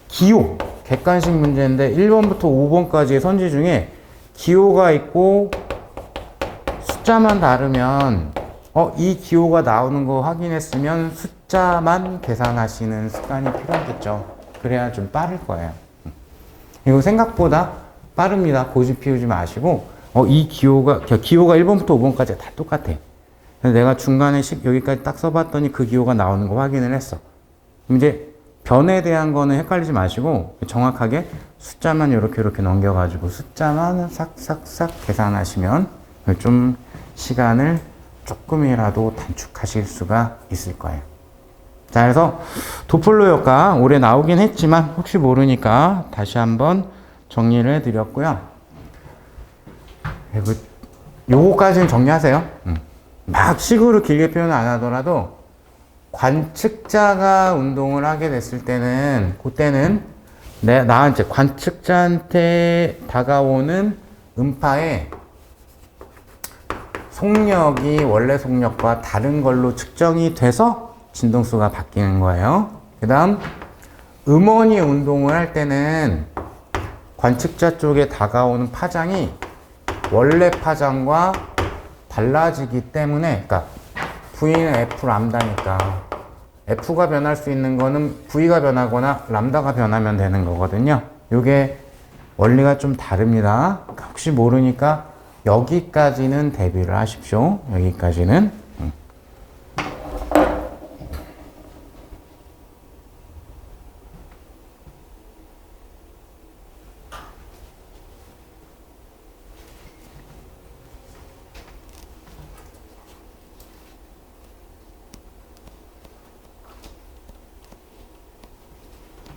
기호 객관식 문제인데 1번부터 5번까지의 선지 중에 기호가 있고 숫자만 다르면 이 기호가 나오는 거 확인했으면 숫자만 계산하시는 습관이 필요하겠죠. 그래야 좀 빠를 거예요. 이거 생각보다 빠릅니다. 고집 피우지 마시고 이 기호가 1번부터 5번까지 다 똑같아. 내가 중간에 여기까지 딱 써봤더니 그 기호가 나오는 거 확인을 했어. 이제 변에 대한 거는 헷갈리지 마시고 정확하게 숫자만 이렇게 넘겨가지고 숫자만 싹싹싹 계산하시면 좀 시간을 조금이라도 단축하실 수가 있을 거예요. 자, 그래서 도플러 효과 올해 나오긴 했지만 혹시 모르니까 다시 한번 정리를 해드렸고요. 그리고 요거까지는 정리하세요. 막 식으로 길게 표현을 안 하더라도 관측자가 운동을 하게 됐을 때는, 그때는 나한테 관측자한테 다가오는 음파의 속력이 원래 속력과 다른 걸로 측정이 돼서 진동수가 바뀌는 거예요. 그 다음 음원이 운동을 할 때는 관측자 쪽에 다가오는 파장이 원래 파장과 달라지기 때문에, 그러니까 V는 F 람다니까 F가 변할 수 있는 거는 V가 변하거나 람다가 변하면 되는 거거든요. 이게 원리가 좀 다릅니다. 혹시 모르니까 여기까지는 대비를 하십시오. 여기까지는.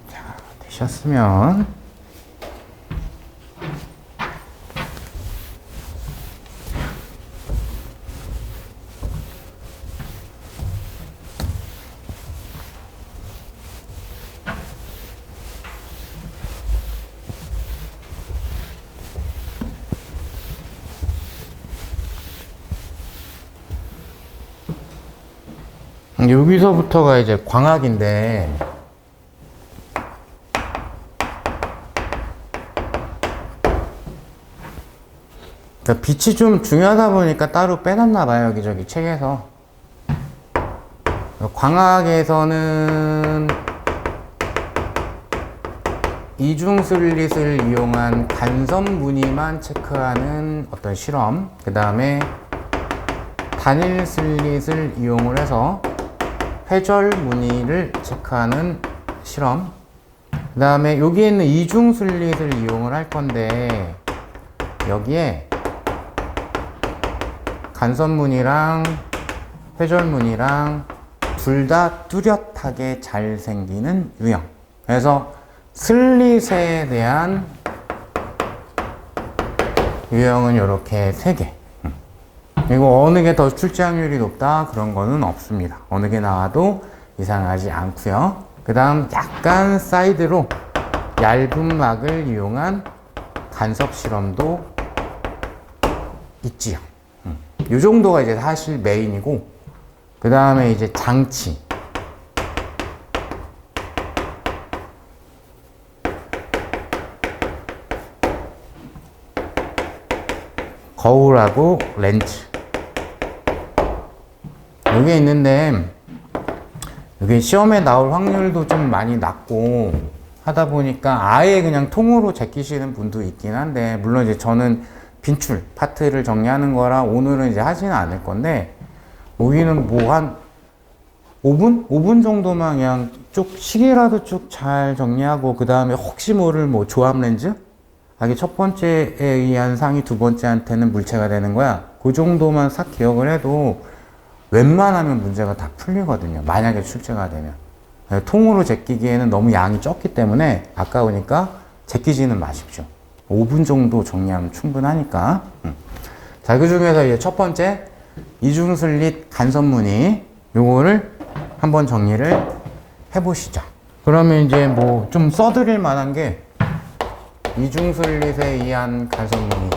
자, 되셨으면 여기서부터가 이제 광학인데, 그러니까 빛이 좀 중요하다 보니까 따로 빼놨나 봐요, 여기저기 책에서. 광학에서는 이중슬릿을 이용한 간섭 무늬만 체크하는 어떤 실험, 그 다음에 단일 슬릿을 이용을 해서 회절 무늬를 체크하는 실험, 그 다음에 여기에 있는 이중 슬릿을 이용을 할 건데, 여기에 간섭 무늬랑 회절 무늬랑 둘 다 뚜렷하게 잘 생기는 유형. 그래서 슬릿에 대한 유형은 이렇게 3개. 그리고 어느 게 더 출제 확률이 높다 그런 거는 없습니다. 어느 게 나와도 이상하지 않고요. 그 다음 약간 사이드로 얇은 막을 이용한 간섭 실험도 있지요. 이 정도가 이제 사실 메인이고, 그 다음에 이제 장치. 거울하고 렌즈. 여기 있는데, 여기 시험에 나올 확률도 좀 많이 낮고 하다 보니까 아예 그냥 통으로 제끼시는 분도 있긴 한데, 물론 이제 저는 빈출 파트를 정리하는 거라 오늘은 이제 하지는 않을 건데, 여기는 뭐 한 5분? 5분 정도만 그냥 쭉 시계라도 쭉 잘 정리하고, 그 다음에 혹시 모를 뭐 조합 렌즈? 이게 첫 번째에 의한 상이 두 번째한테는 물체가 되는 거야. 그 정도만 싹 기억을 해도 웬만하면 문제가 다 풀리거든요. 만약에 출제가 되면. 통으로 제끼기에는 너무 양이 적기 때문에 아까우니까 제끼지는 마십시오. 5분 정도 정리하면 충분하니까. 자, 그 중에서 이제 첫 번째 이중슬릿 간섭 무늬, 요거를 한번 정리를 해보시죠. 그러면 이제 뭐 좀 써드릴 만한 게 이중슬릿에 의한 간섭 무늬.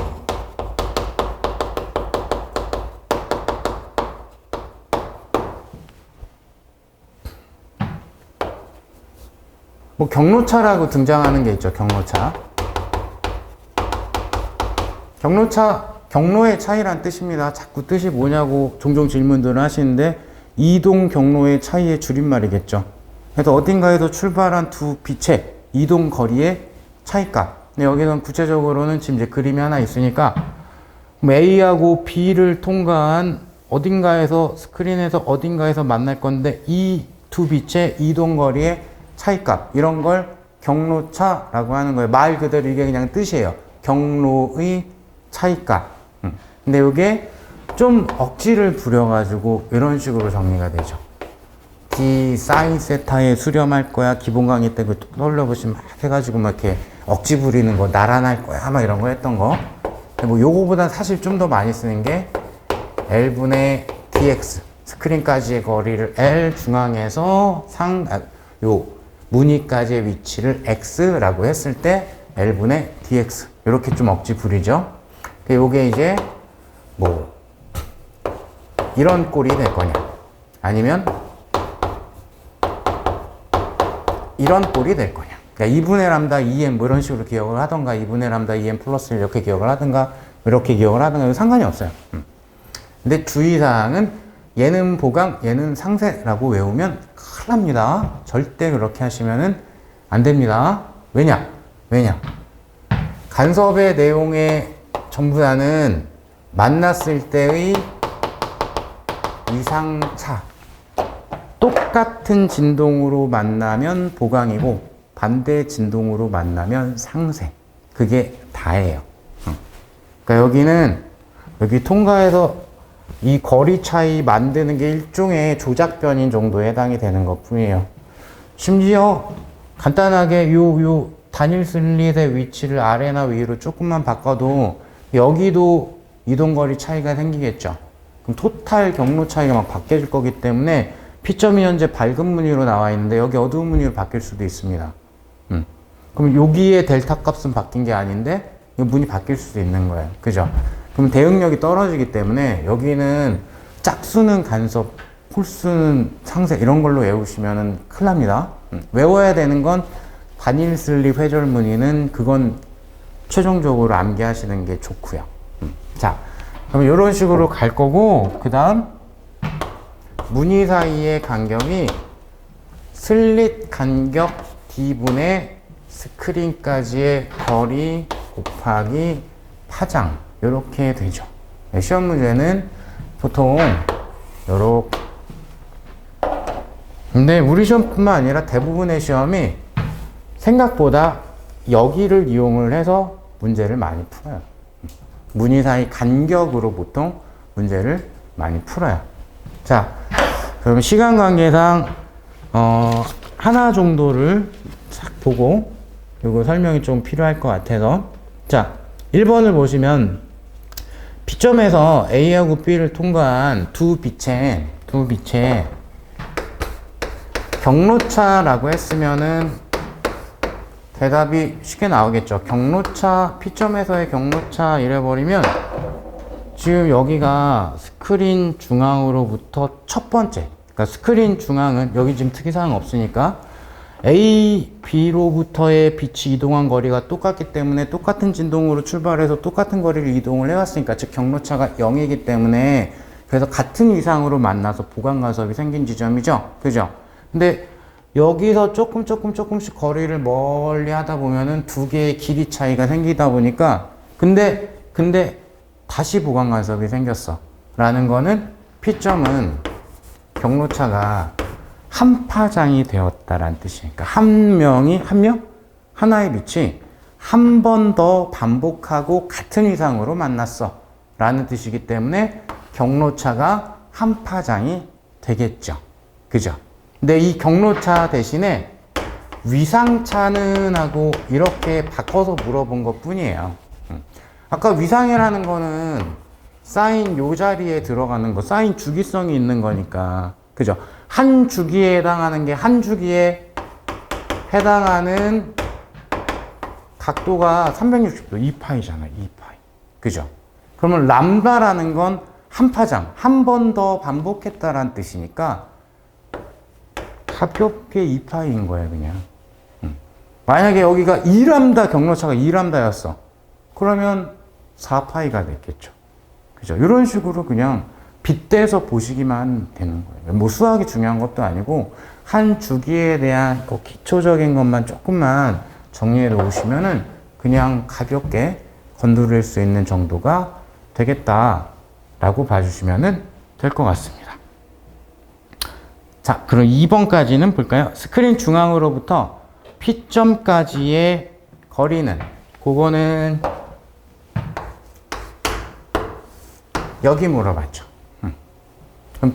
뭐 경로차라고 등장하는 게 있죠. 경로차. 경로의 차이란 뜻입니다. 자꾸 뜻이 뭐냐고 종종 질문들을 하시는데, 이동 경로의 차이의 줄임말이겠죠. 그래서 어딘가에서 출발한 두 빛의 이동 거리의 차이값. 근데 여기는 구체적으로는 지금 이제 그림이 하나 있으니까, A하고 B를 통과한 어딘가에서, 스크린에서 어딘가에서 만날 건데, 이 두 빛의 이동 거리의 차이값, 이런 걸 경로차라고 하는 거예요. 말 그대로 이게 그냥 뜻이에요. 경로의 차이값. 근데 이게 좀 억지를 부려가지고 이런 식으로 정리가 되죠. D 사인 세타에 수렴할 거야. 기본 강의 때 그 떠올려보시면 막 해가지고 막 이렇게 억지 부리는 거, 날아날 거야. 막 이런 거 했던 거. 뭐 요거보다 사실 좀 더 많이 쓰는 게 L분의 dx. 스크린까지의 거리를 L 중앙에서 요 무늬까지의 위치를 x라고 했을 때 L분의 dx. 이렇게 좀 억지 부리죠. 요게 이제 뭐 이런 꼴이 될 거냐, 아니면 이런 꼴이 될 거냐. 그러니까 2분의 람다 2m 뭐 이런 식으로 기억을 하던가, 2분의 람다 2m 플러스 이렇게 기억을 하던가, 이렇게 기억을 하던가, 상관이 없어요. 근데 주의사항은 얘는 보강, 얘는 상세라고 외우면 큰일 납니다. 절대 그렇게 하시면은 안 됩니다. 왜냐? 간섭의 내용의 전부 다는 만났을 때의 이상차. 똑같은 진동으로 만나면 보강이고, 반대 진동으로 만나면 상세. 그게 다예요. 그러니까 여기는, 여기 통과해서 이 거리 차이 만드는 게 일종의 조작 변인 정도에 해당이 되는 것 뿐이에요. 심지어 간단하게 요 단일 슬릿의 위치를 아래나 위로 조금만 바꿔도 여기도 이동거리 차이가 생기겠죠. 그럼 토탈 경로 차이가 막 바뀌어질 거기 때문에 P점이 현재 밝은 무늬로 나와 있는데 여기 어두운 무늬로 바뀔 수도 있습니다. 그럼 여기에 델타 값은 바뀐 게 아닌데 무늬 바뀔 수도 있는 거예요. 그죠? 그럼 대응력이 떨어지기 때문에 여기는 짝수는 간섭 홀수는 상세 이런 걸로 외우시면은 큰일 납니다. 외워야 되는 건 반일슬립 회절무늬는 그건 최종적으로 암기하시는 게 좋고요. 자, 그럼 이런 식으로 갈 거고, 그 다음 무늬 사이의 간격이 슬릿 간격 D분의 스크린까지의 거리 곱하기 파장, 이렇게 되죠. 시험 문제는 보통 요렇게. 근데 우리 시험뿐만 아니라 대부분의 시험이 생각보다 여기를 이용을 해서 문제를 많이 풀어요. 무늬 사이 간격으로 보통 문제를 많이 풀어요. 자, 그럼 시간 관계상 하나 정도를 싹 보고 이거 설명이 좀 필요할 것 같아서, 자, 1번을 보시면 B점에서 A하고 B를 통과한 두 빛의 경로차라고 했으면은 대답이 쉽게 나오겠죠. 경로차, P점에서의 경로차 이래버리면 지금 여기가 스크린 중앙으로부터 첫 번째, 그러니까 스크린 중앙은 여기 지금 특이사항 없으니까 A, B로부터의 빛이 이동한 거리가 똑같기 때문에 똑같은 진동으로 출발해서 똑같은 거리를 이동을 해왔으니까, 즉 경로차가 0이기 때문에, 그래서 같은 위상으로 만나서 보강간섭이 생긴 지점이죠. 그죠? 근데 여기서 조금씩 거리를 멀리 하다 보면은 두 개의 길이 차이가 생기다 보니까, 근데 다시 보강간섭이 생겼어 라는 거는 P점은 경로차가 한 파장이 되었다라는 뜻이니까, 하나의 빛이 한 번 더 반복하고 같은 위상으로 만났어 라는 뜻이기 때문에 경로차가 한 파장이 되겠죠. 그죠? 근데 이 경로차 대신에 위상차는 하고 이렇게 바꿔서 물어본 것 뿐이에요. 아까 위상이라는 거는 사인 요 자리에 들어가는 거, 사인 주기성이 있는 거니까. 그죠? 한 주기에 해당하는 게, 한 주기에 해당하는 각도가 360도, 2파이잖아, 2파이. 그죠? 그러면 람다라는 건 한 파장, 한 번 더 반복했다라는 뜻이니까 가볍게 2파이인 거예요, 그냥. 만약에 여기가 2람다, 경로차가 2람다였어. 그러면 4파이가 됐겠죠. 그죠? 이런 식으로 그냥 빗대서 보시기만 되는 거예요. 뭐 수학이 중요한 것도 아니고, 한 주기에 대한 그 기초적인 것만 조금만 정리해 놓으시면은 그냥 가볍게 건드릴 수 있는 정도가 되겠다라고 봐주시면은 될 것 같습니다. 자, 그럼 2번까지는 볼까요? 스크린 중앙으로부터 P점까지의 거리는, 그거는 여기 물어봤죠.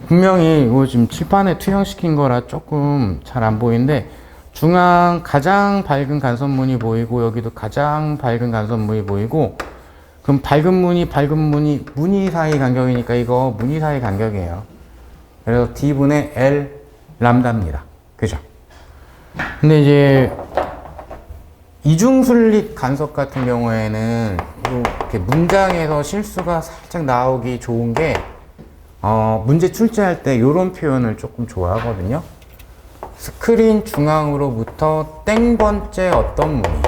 분명히 이거 지금 칠판에 투영시킨 거라 조금 잘 안 보이는데, 중앙 가장 밝은 간섭문이 보이고, 여기도 가장 밝은 간섭문이 보이고, 그럼 밝은 무늬, 무늬 사이 간격이니까 이거 무늬 사이 간격이에요. 그래서 D분의 L 람다입니다. 그죠? 근데 이제 이중슬립 간섭 같은 경우에는 이렇게 문장에서 실수가 살짝 나오기 좋은 게, 문제 출제할 때 이런 표현을 조금 좋아하거든요. 스크린 중앙으로부터 땡번째 어떤 무늬.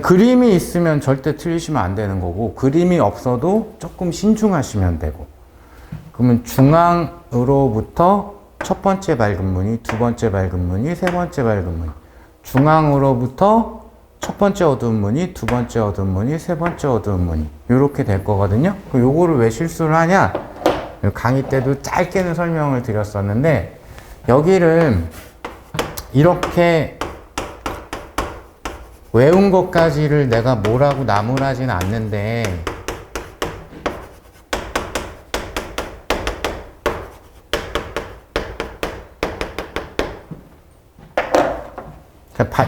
그림이 있으면 절대 틀리시면 안 되는 거고, 그림이 없어도 조금 신중하시면 되고. 그러면 중앙으로부터 첫 번째 밝은 무늬, 두 번째 밝은 무늬, 세 번째 밝은 무늬. 중앙으로부터 첫 번째 어두운 무늬, 두 번째 어두운 무늬, 세 번째 어두운 무늬. 이렇게 될 거거든요. 그럼 요거를 왜 실수를 하냐? 강의 때도 짧게는 설명을 드렸었는데, 여기를 이렇게 외운 것까지를 내가 뭐라고 나무라진 않는데,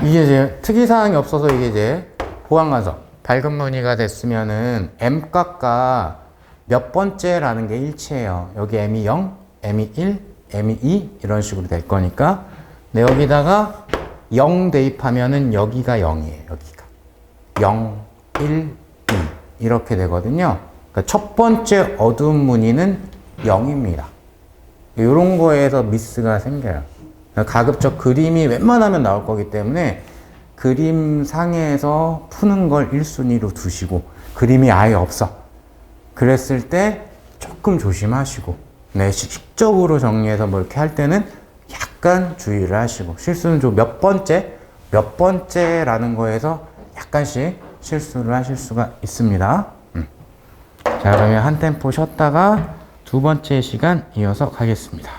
이게 이제 특이사항이 없어서 이게 이제 보강간섭 밝은 무늬가 됐으면은 M값과 몇 번째라는 게 일치해요. 여기 M이 0, M이 1, M이 2 이런 식으로 될 거니까. 근데 여기다가 0 대입하면은 여기가 0이에요. 여기가 0, 1, 이렇게 되거든요. 그러니까 첫 번째 어두운 무늬는 0입니다. 이런 거에서 미스가 생겨요. 그러니까 가급적 그림이 웬만하면 나올 거기 때문에 그림 상에서 푸는 걸 1순위로 두시고, 그림이 아예 없어. 그랬을 때 조금 조심하시고, 네, 식적으로 정리해서 뭐 이렇게 할 때는 약간 주의를 하시고, 실수는 좀 몇 번째라는 거에서 약간씩 실수를 하실 수가 있습니다. 자, 그러면 한 템포 쉬었다가 두 번째 시간 이어서 가겠습니다.